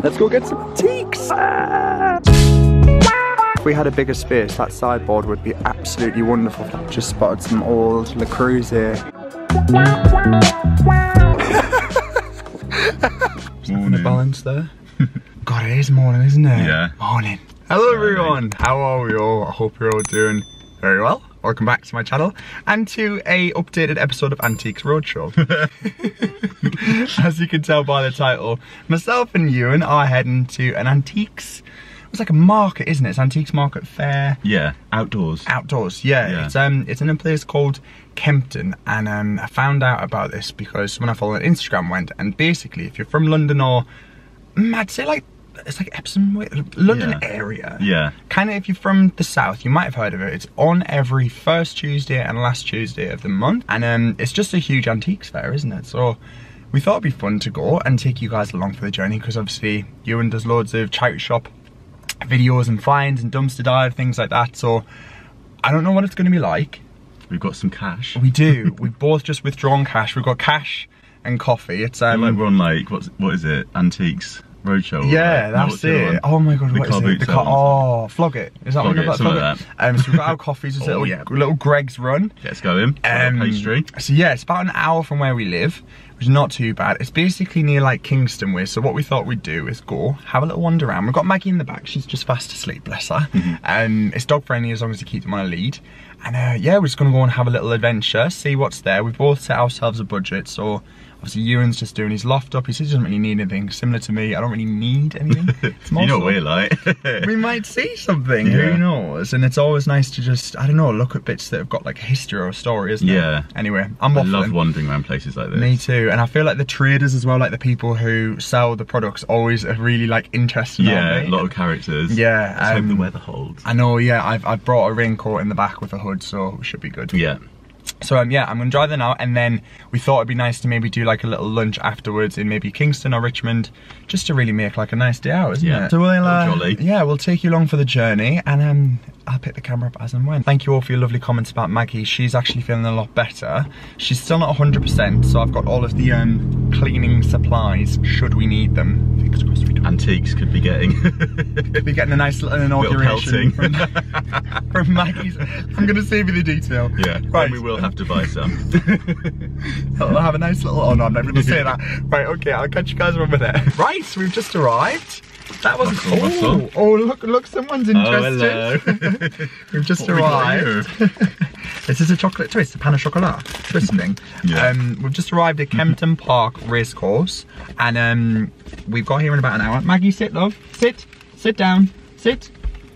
Let's go get some antiques. If we had a bigger space, that sideboard would be absolutely wonderful. Just spotted some old Le Creuset. Morning. Balance there. God, it is morning, isn't it? Yeah. Morning. Hello everyone. How are we all? I hope you're all doing very well. Welcome back to my channel and to a updated episode of Antiques Roadshow. As you can tell by the title, myself and Ewan are heading to an antiques. It's like a market, isn't it? It's antiques market fair. Yeah, outdoors. Outdoors, yeah. It's in a place called Kingston, and I found out about this because when I followed Instagram went, and basically if you're from London or I'd say like it's like Epsom, London area. Yeah. Kind of if you're from the south, you might have heard of it. It's on every first Tuesday and last Tuesday of the month, and it's just a huge antiques fair, isn't it? So we thought it'd be fun to go and take you guys along for the journey because obviously Ewan does loads of charity shop videos and finds and dumpster dive, things like that. So I don't know what it's going to be like. We've got some cash. We do. We've both just withdrawn cash. We've got cash and coffee. It's like we're on like what is it? Antiques Roadshow. Yeah, that's it. Oh my god, what is it? Oh, Flog It. Is that what you're about? Flog It. So we've got our coffees. It's little Greg's Run. Let's go in. Pastry. So yeah, it's about an hour from where we live, which is not too bad. It's basically near like Kingston way. So what we thought we'd do is go have a little wander around. We've got Maggie in the back. She's just fast asleep, bless her. It's dog friendly as long as you keep them on a lead. And yeah, we're just gonna go and have a little adventure, see what's there. We've both set ourselves a budget, so obviously Ewan's just doing his loft up. He says he doesn't really need anything. Similar to me, I don't really need anything. You know what we're like. We might see something, who knows? And it's always nice to just, I don't know, look at bits that have got like a history or a story, isn't it? Yeah. Anyway, I'm waffling. I love wandering around places like this. Me too. And I feel like the traders as well, like the people who sell the products, always are really like interesting. Yeah, a lot of characters. Yeah. Let's hope the weather holds. I know, yeah. I've brought a raincoat in the back with a hood, so it should be good. Yeah. So yeah, I'm gonna drive there now, and then we thought it'd be nice to maybe do like a little lunch afterwards in maybe Kingston or Richmond, just to really make like a nice day out, isn't it? So we'll take you along for the journey, and I'll pick the camera up as and when. Thank you all for your lovely comments about Maggie. She's actually feeling a lot better. She's still not 100%, so I've got all of the cleaning supplies should we need them. Fingers crossed we don't. Antiques could be getting a nice little inauguration from Maggie's. I'm gonna save you the detail. Yeah, right. We will have to buy some. I'll have a nice little, oh no, I'm never gonna say that. Right, okay, I'll catch you guys over there. Right, we've just arrived. That wasn't, oh look, someone's interested. Oh, hello. We've just arrived. This is a chocolate twist, a pan au chocolat twist thing. Yeah. We've just arrived at Kempton Park Racecourse, and we've got here in about an hour. Maggie, sit, love. Sit down. Sit.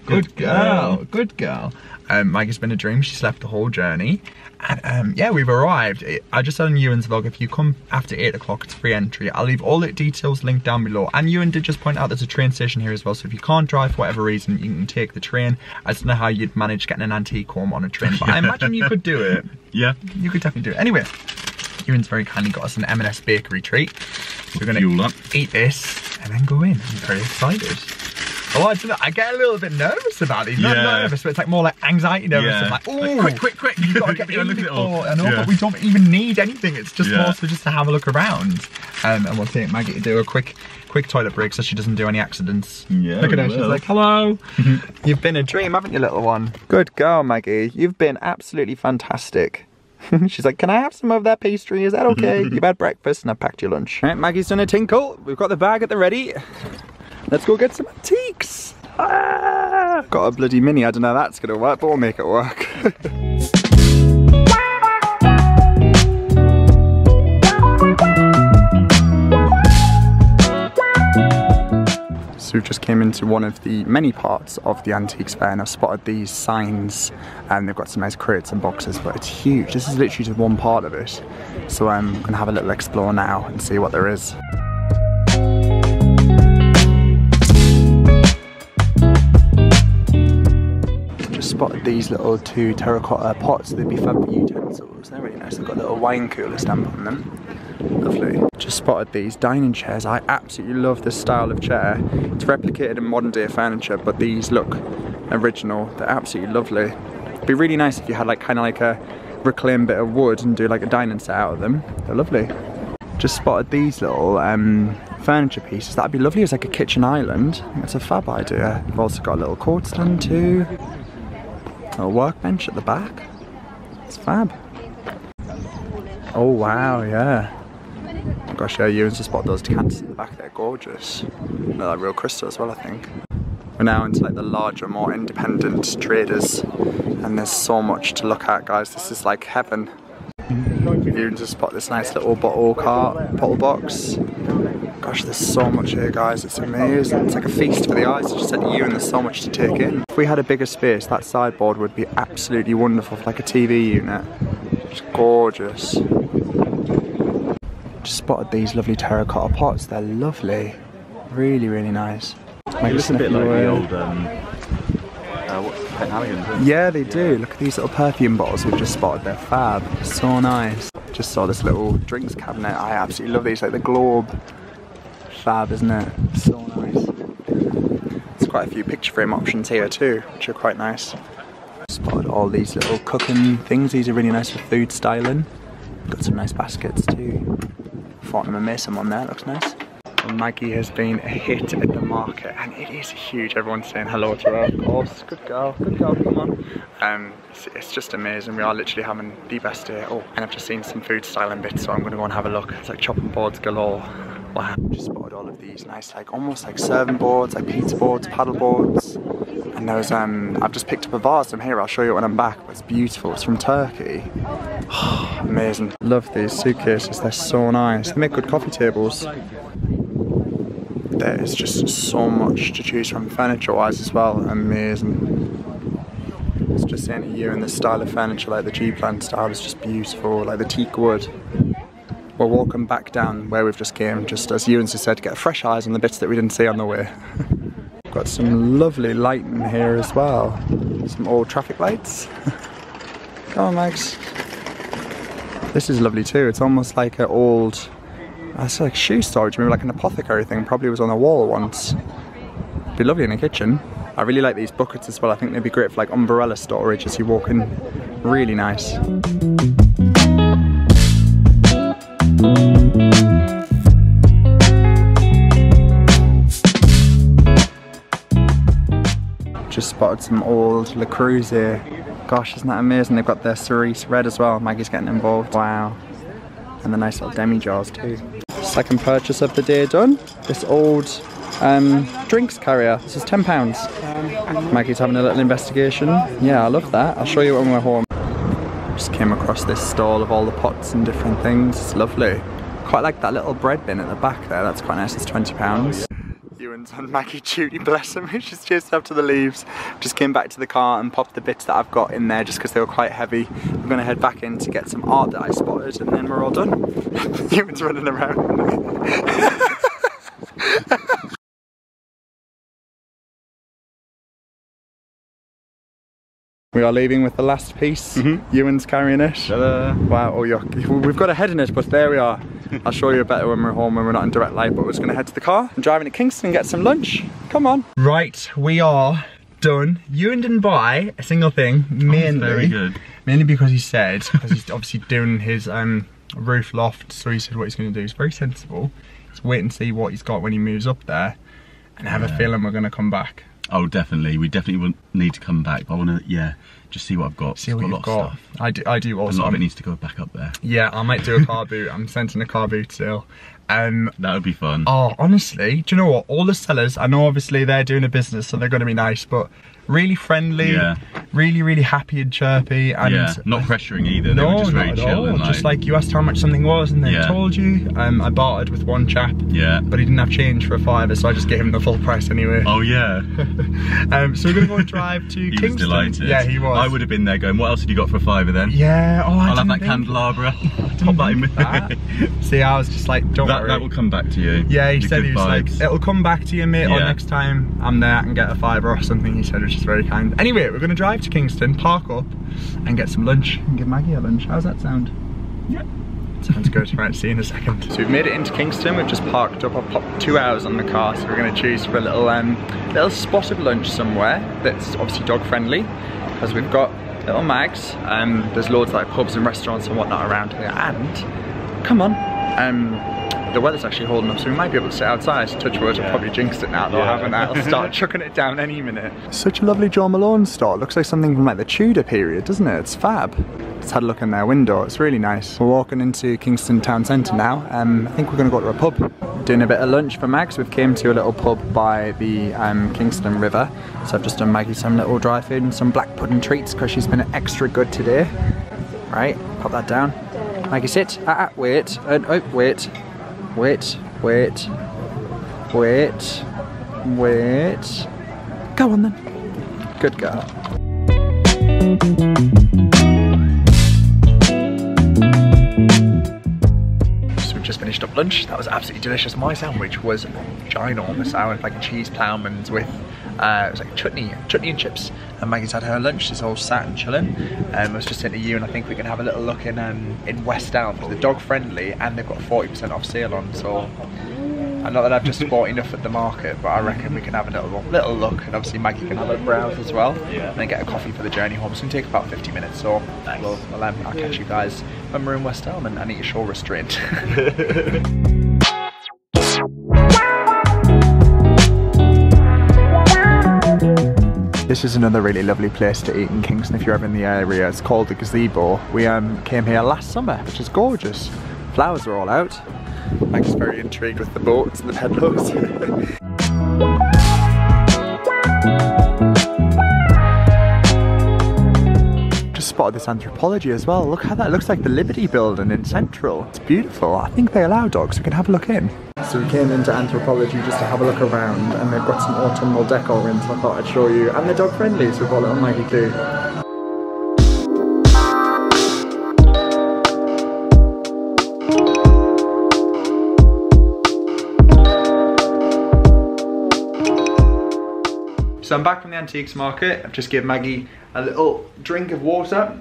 Good girl. Good girl. Maggie's been a dream. She slept the whole journey. And yeah, we've arrived. I just said on Ewan's vlog, if you come after 8 o'clock, it's free entry. I'll leave all the details linked down below. And Ewan did just point out there's a train station here as well, so if you can't drive for whatever reason, you can take the train. I don't know how you'd manage getting an antique home on a train, but I imagine you could do it. Yeah. You could definitely do it. Anyway, Ewan's very kindly got us an M&S bakery treat. We're gonna eat this and then go in. I'm very excited. Oh, I don't know, I get a little bit nervous about it. Not nervous, but it's like more like anxiety nervous. I'm like, oh, quick. You've got to get in before. I know, but we don't even need anything. It's just more so just to have a look around. And we'll take Maggie to do a quick toilet break so she doesn't do any accidents. Yeah, look at her, she's like, hello. You've been a dream, haven't you, little one? Good girl, Maggie. You've been absolutely fantastic. She's like, can I have some of that pastry? Is that okay? You've had breakfast and I've packed your lunch. All right, Maggie's done a tinkle. We've got the bag at the ready. Let's go get some antiques. Got a bloody mini. I don't know how that's gonna work, but we'll make it work. So we've just came into one of the many parts of the antiques fair, and I've spotted these signs, and they've got some nice crates and boxes, but it's huge. This is literally just one part of it. So I'm gonna have a little explore now and see what there is. Spotted these little 2 terracotta pots. They'd be fab for utensils. They're really nice. They've got a little wine cooler stamp on them. Lovely. Just spotted these dining chairs. I absolutely love this style of chair. It's replicated in modern day furniture, but these look original. They're absolutely lovely. It'd be really nice if you had like kind of like a reclaimed bit of wood and do like a dining set out of them. They're lovely. Just spotted these little furniture pieces. That'd be lovely as like a kitchen island. I think that's a fab idea. We've also got a little court stand too. A workbench at the back. It's fab. Oh wow, yeah. Oh gosh, yeah, Ewan's just spotted those decanters in the back. They're gorgeous. They're like real crystal as well, I think. We're now into like the larger, more independent traders, and there's so much to look at, guys. This is like heaven. Ewan just spotted this nice little bottle box. Gosh, there's so much here, guys. It's amazing. It's like a feast for the eyes. I just said to you, and there's so much to take in. If we had a bigger space, that sideboard would be absolutely wonderful for like a TV unit. It's gorgeous. Just spotted these lovely terracotta pots. They're lovely. Really, really nice. They look a bit like the old Catleugh, yeah, they do. Look at these little perfume bottles we've just spotted. They're fab. So nice. Just saw this little drinks cabinet. I absolutely love these. Like the globe. Fab, isn't it? So nice. There's quite a few picture frame options here too, which are quite nice. Spotted all these little cooking things. These are really nice for food styling. Got some nice baskets too. Thought I'm gonna miss some on there. Looks nice. Well, Maggie has been a hit at the market, and it is huge. Everyone's saying hello to her, of course. Good girl, come on. It's just amazing. We are literally having the best day. Oh, and I've just seen some food styling bits, so I'm going to go and have a look. It's like chopping boards galore. Wow. Just spotted all of these nice, like almost like serving boards, like pizza boards, paddle boards. And there's I've just picked up a vase from here. I'll show you it when I'm back. But it's beautiful. It's from Turkey. Amazing. Love these suitcases. They're so nice. They make good coffee tables. There is just so much to choose from furniture wise as well. Amazing. It's just saying to you, in this style of furniture, like the G-plan style, is just beautiful, like the teak wood. We're walking back down where we've just came, just as Ewan said, to get fresh eyes on the bits that we didn't see on the way. Got some lovely lighting here as well. Some old traffic lights. Come on, Max. This is lovely too. It's almost like an old, it's like shoe storage, maybe like an apothecary thing. Probably was on a wall once. Be lovely in a kitchen. I really like these buckets as well. I think they'd be great for like umbrella storage as you walk in. Really nice. Just spotted some old Le Creuset. Gosh, isn't that amazing? They've got their cerise red as well. Maggie's getting involved. Wow. And the nice little demi jars too. Second purchase of the day done. This old drinks carrier. This is £10. Maggie's having a little investigation. Yeah, I love that. I'll show you when we're home. Just came across this stall of all the pots and different things. It's lovely. Quite like that little bread bin at the back there. That's quite nice. It's £20. Ewan's on Maggie duty, bless him. She's chasing up to the leaves. Just came back to the car and popped the bits that I've got in there just because they were quite heavy. We're going to head back in to get some art that I spotted, and then we're all done. Ewan's running around. We are leaving with the last piece. Ewan's carrying it. Wow, oh, we've got a head in it, but there we are. I'll show you better when we're home, when we're not in direct light, but we're just going to head to the car. I'm driving to Kingston and get some lunch. Come on. Right, we are done. Ewan didn't buy a single thing, mainly. Very good. Mainly because he said, because he's obviously doing his roof loft, so he said what he's going to do. He's very sensible. Let's wait and see what he's got when he moves up there, and I have a feeling we're going to come back. Oh, definitely. We definitely will need to come back, but I want to, just see what I've got. See what you've got. I do also. A lot of it needs to go back up there. Yeah, I might do a car boot. I'm sensing a car boot still. That would be fun. Oh, honestly, do you know what? All the sellers, I know obviously they're doing a business, so they're going to be nice, but really friendly, really, really happy and chirpy, and not pressuring either. They were just very chill and just like you asked how much something was, and they told you. I bartered with one chap, but he didn't have change for a £5, so I just gave him the full price anyway. Oh yeah. So we're gonna go and drive to Kingston. He was delighted. Yeah, he was. I would have been there going, what else have you got for a £5 then? Yeah. Oh, I'll have that candelabra. Pop that in with. See, I was just like, don't worry. That will come back to you. Yeah, he said he was like, it'll come back to you, mate, or next time I'm there I can get a £5 or something, he said, which is very kind. Anyway, we're going to drive to Kingston, park up, and get some lunch, and give Maggie a lunch. How's that sound? Yeah. Sounds good. Right, see you in a second. So we've made it into Kingston, we've just parked up. I've popped 2 hours on the car, so we're going to choose for a little spot of lunch somewhere that's obviously dog friendly, because we've got little Mags, there's loads of like pubs and restaurants and whatnot around here, and come on, the weather's actually holding up, so we might be able to sit outside. Touch wood, I've probably jinxed it now though, haven't I? I'll start chucking it down any minute. Such a lovely John Malone store. It looks like something from like the Tudor period, doesn't it? It's fab. Just had a look in their window, it's really nice. We're walking into Kingston town centre now. I think we're going to go to a pub. Doing a bit of lunch for Mags. We've came to a little pub by the Kingston River. So I've just done Maggie some little dry food and some black pudding treats because she's been extra good today. Right, pop that down. Maggie, sit. Wait. Oh, wait. Wait. Wait. Wait. Wait. Go on then. Good girl. Just finished up lunch. That was absolutely delicious. My sandwich was ginormous. I went like a cheese ploughman's with it was like chutney and chips. And Maggie's had her lunch. She's all sat and chilling. I was just saying to you, and I think we can have a little look in West Elm. They're dog friendly and they've got a 40% off sale on. So I know that I've just bought enough at the market, but I reckon we can have a little look, and obviously Maggie can have a browse as well, and then get a coffee for the journey home. It's going to take about 50 minutes, so nice. I'll catch you guys when we're in West Elm and eat a shore restraint. This is another really lovely place to eat in Kingston if you're ever in the area. It's called the Gazebo. We came here last summer, which is gorgeous. Flowers are all out. Maggie's very intrigued with the boats and the pedals. Just spotted this Anthropology as well. Look how that looks like the Liberty Building in Central. It's beautiful. I think they allow dogs. We can have a look in. So we came into Anthropology just to have a look around, and they've got some autumnal decor in, so I thought I'd show you. And they're dog friendly, so we've got little Maggie too. So I'm back from the antiques market. I've just given Maggie a little drink of water.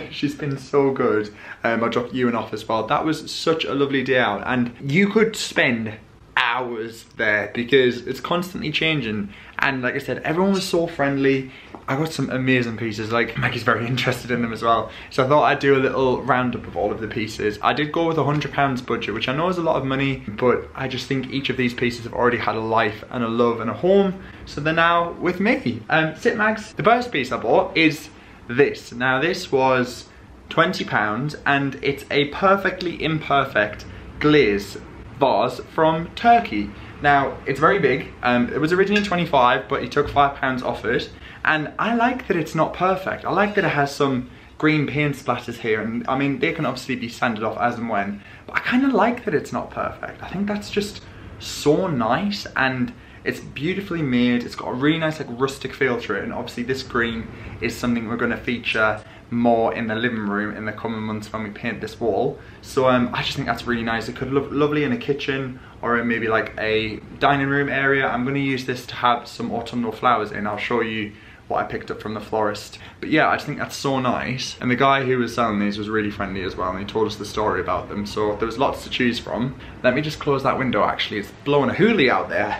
She's been so good. I dropped Ewan off as well. That was such a lovely day out, and you could spend hours there because it's constantly changing. And like I said, everyone was so friendly. I got some amazing pieces, like Maggie's very interested in them as well. So I thought I'd do a little roundup of all of the pieces. I did go with £100 budget, which I know is a lot of money, but I just think each of these pieces have already had a life and a love and a home. So they're now with me. Sit Mags. The first piece I bought is this. Now this was £20 and it's a perfectly imperfect glaze vase from Turkey. Now it's very big. It was originally 25, but he took £5 off it. And I like that it's not perfect. I like that it has some green paint splatters here, and I mean they can obviously be sanded off as and when, but I kind of like that it's not perfect. I think that's just so nice, and it's beautifully made. It's got a really nice like rustic feel to it, and obviously this green is something we're going to feature more in the living room in the coming months when we paint this wall. So I just think that's really nice. It could look lovely in a kitchen or in maybe like a dining room area. I'm going to use this to have some autumnal flowers in. I'll show you what I picked up from the florist. But yeah, I just think that's so nice. And the guy who was selling these was really friendly as well, and he told us the story about them, so there was lots to choose from. Let me just close that window actually, it's blowing a hoolie out there.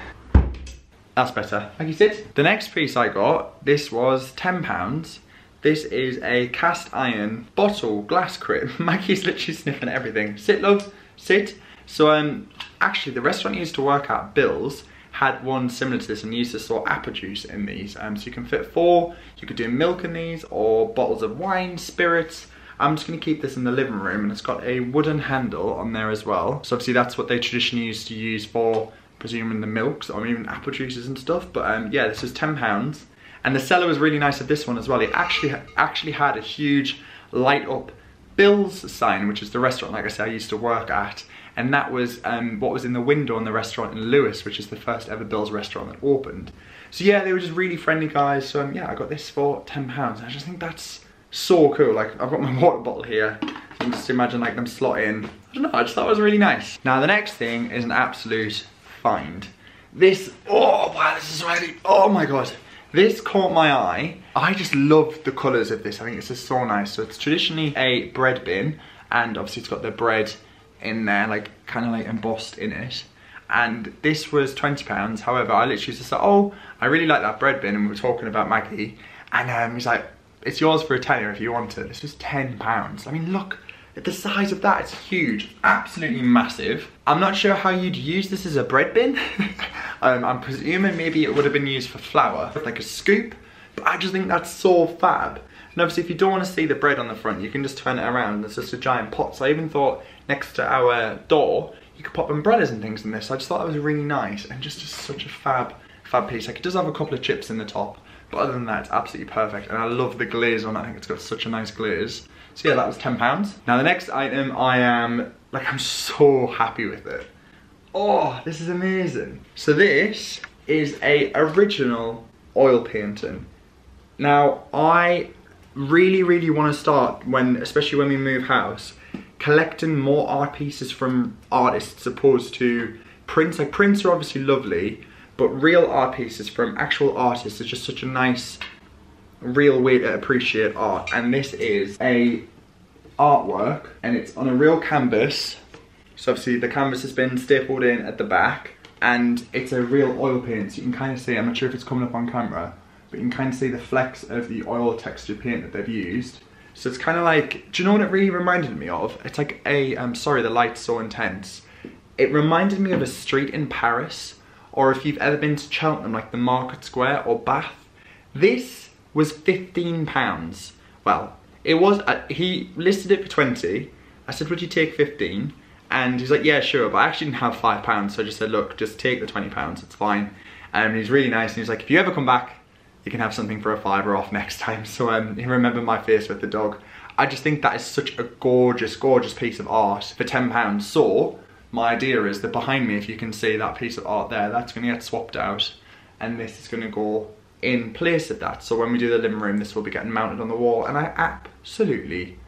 That's better. Maggie, sit. The next piece I got, this was £10. This is a cast iron bottle glass crib. Maggie's literally sniffing at everything. Sit love, sit. So actually the restaurant I used to work at, Bill's, had one similar to this, and used to store apple juice in these. So you can fit 4, you could do milk in these, or bottles of wine, spirits. I'm just gonna keep this in the living room, and it's got a wooden handle on there as well. So obviously that's what they traditionally used to use for, presuming the milks, or even apple juices and stuff. But yeah, this was £10. And the seller was really nice at this one as well. He actually had a huge light up Bill's sign, which is the restaurant, like I said, I used to work at. And that was what was in the window in the restaurant in Lewis, which is the first ever Bill's restaurant that opened. So yeah, they were just really friendly guys. So yeah, I got this for £10. I just think that's so cool. Like, I've got my water bottle here. And just imagine like them slot in. I don't know, I just thought it was really nice. Now the next thing is an absolute find. This, oh wow, this is really, oh my God. This caught my eye. I just love the colours of this. I think it's just so nice. So it's traditionally a bread bin, and obviously it's got the bread in there, like kind of like embossed in it. And this was £20. However, I literally just said, oh, I really like that bread bin, and we were talking about Maggie, and he's like, it's yours for a tenner if you want it. This was £10. I mean, look The size of that, it's huge, absolutely massive. I'm not sure how you'd use this as a bread bin. I'm presuming maybe it would have been used for flour, like a scoop, but I just think that's so fab. And obviously if you don't want to see the bread on the front, you can just turn it around. It's just a giant pot. So I even thought next to our door, you could pop umbrellas and things in this. I just thought that was really nice and just such a fab piece. Like, it does have a couple of chips in the top, but other than that, it's absolutely perfect. And I love the glaze on it. I think it's got such a nice glaze. So yeah, that was £10. Now the next item, I'm so happy with it. Oh, this is amazing. So this is a original oil painting. Now I really want to start, especially when we move house, collecting more art pieces from artists opposed to prints. Like, prints are obviously lovely, but real art pieces from actual artists is just such a nice, real way to appreciate art. And this is a artwork, and it's on a real canvas. So obviously the canvas has been stapled in at the back, and it's a real oil paint. So you can kind of see, I'm not sure if it's coming up on camera, but you can kind of see the flecks of the oil texture paint that they've used. So it's kind of like, do you know what it really reminded me of? It's like a, I'm sorry the light's so intense. It reminded me of a street in Paris, or if you've ever been to Cheltenham, like the Market Square or Bath. This was £15. Well, it was, he listed it for 20. I said, would you take 15? And he's like, yeah, sure, but I actually didn't have £5, so I just said, look, just take the £20, it's fine. And he's really nice, and he's like, if you ever come back, you can have something for a £5 off next time. So he remembered my face with the dog. I just think that is such a gorgeous piece of art for £10. So my idea is that behind me, if you can see that piece of art there, that's gonna get swapped out, and this is gonna go in place of that. So when we do the living room, this will be getting mounted on the wall, and I absolutely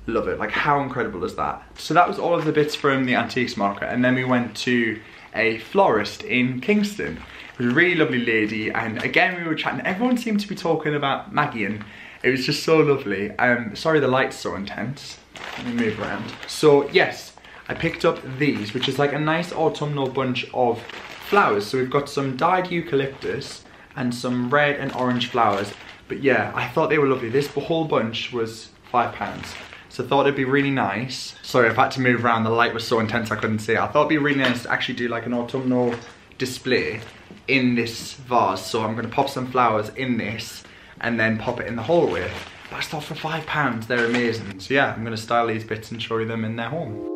love it. Like, how incredible is that? So that was all of the bits from the antiques market, and then we went to a florist in Kingston. It was a really lovely lady, and again we were chatting. Everyone seemed to be talking about Maggie, and it was just so lovely. Sorry the light's so intense. Let me move around. So yes, I picked up these, which is like a nice autumnal bunch of flowers. So we've got some dyed eucalyptus and some red and orange flowers. But yeah, I thought they were lovely. This whole bunch was £5. So I thought it'd be really nice. Sorry, I've had to move around. The light was so intense I couldn't see it. I thought it'd be really nice to actually do like an autumnal display in this vase. So I'm gonna pop some flowers in this and then pop it in the hallway. But I thought for £5, they're amazing. So yeah, I'm gonna style these bits and show you them in their home.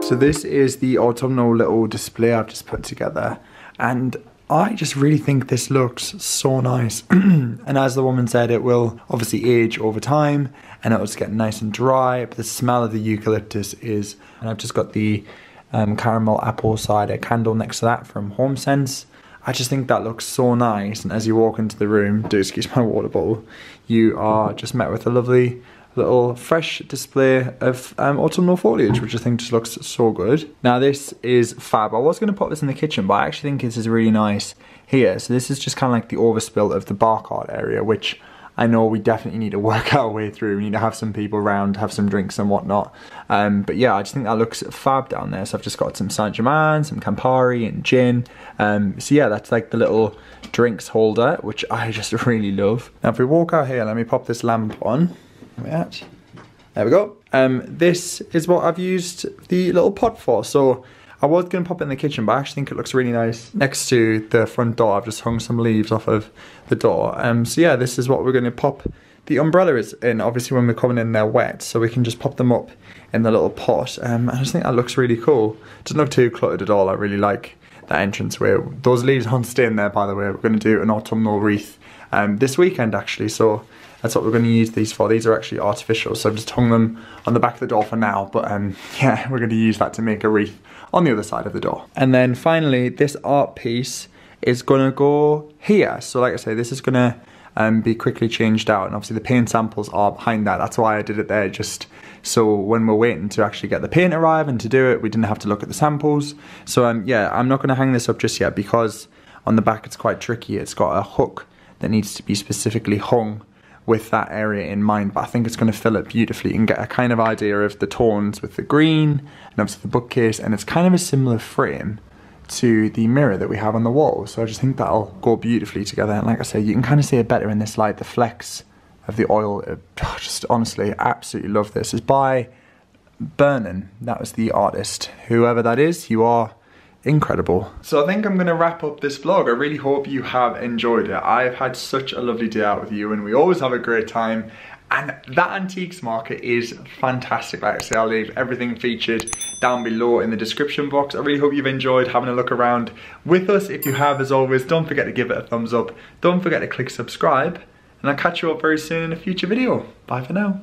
So this is the autumnal little display I've just put together, and I just really think this looks so nice. And as the woman said, it will obviously age over time and it'll just get nice and dry, but the smell of the eucalyptus is, and I've just got the caramel apple cider candle next to that from HomeSense. I just think that looks so nice, and as you walk into the room, do excuse my water bottle, you are just met with a lovely little fresh display of autumnal foliage, which I think just looks so good. Now this is fab. I was going to put this in the kitchen, but I actually think this is really nice here. So this is just kind of like the overspill of the bark art area, which I know we definitely need to work our way through. We need to have some people around, have some drinks and whatnot. But yeah, I just think that looks fab down there. So I've just got some Saint-Germain, some Campari and gin. So yeah, that's like the little drinks holder, which I just really love. Now if we walk out here, let me pop this lamp on. There we go. This is what I've used the little pot for. So I was going to pop it in the kitchen, but I actually think it looks really nice next to the front door. I've just hung some leaves off of the door. So yeah, this is what we're going to pop the umbrellas in, obviously when we're coming in they're wet, so we can just pop them up in the little pot. I just think that looks really cool. It doesn't look too cluttered at all. I really like that entranceway. Those leaves aren't staying there, by the way. We're going to do an autumnal wreath this weekend actually, so that's what we're going to use these for. These are actually artificial, so I've just hung them on the back of the door for now, but yeah, we're going to use that to make a wreath on the other side of the door. And then finally, this art piece is going to go here. So like I say, this is going to be quickly changed out, and obviously the paint samples are behind that. That's why I did it there, just so when we're waiting to actually get the paint arrive and to do it, we didn't have to look at the samples. So yeah, I'm not going to hang this up just yet because on the back it's quite tricky. It's got a hook that needs to be specifically hung with that area in mind, but I think it's going to fill it beautifully and get a kind of idea of the tones with the green and obviously the bookcase, and it's kind of a similar frame to the mirror that we have on the wall. So I just think that'll go beautifully together. And like I say, you can kind of see it better in this light, the flecks of the oil. Just honestly, absolutely love this. It's by Burnin. That was the artist. Whoever that is, you are incredible. So I think I'm gonna wrap up this vlog. I really hope you have enjoyed it. I've had such a lovely day out with you, and we always have a great time. And that antiques market is fantastic. Like I say, I'll leave everything featured down below in the description box. I really hope you've enjoyed having a look around with us. If you have, as always, don't forget to give it a thumbs up. Don't forget to click subscribe. And I'll catch you up very soon in a future video. Bye for now.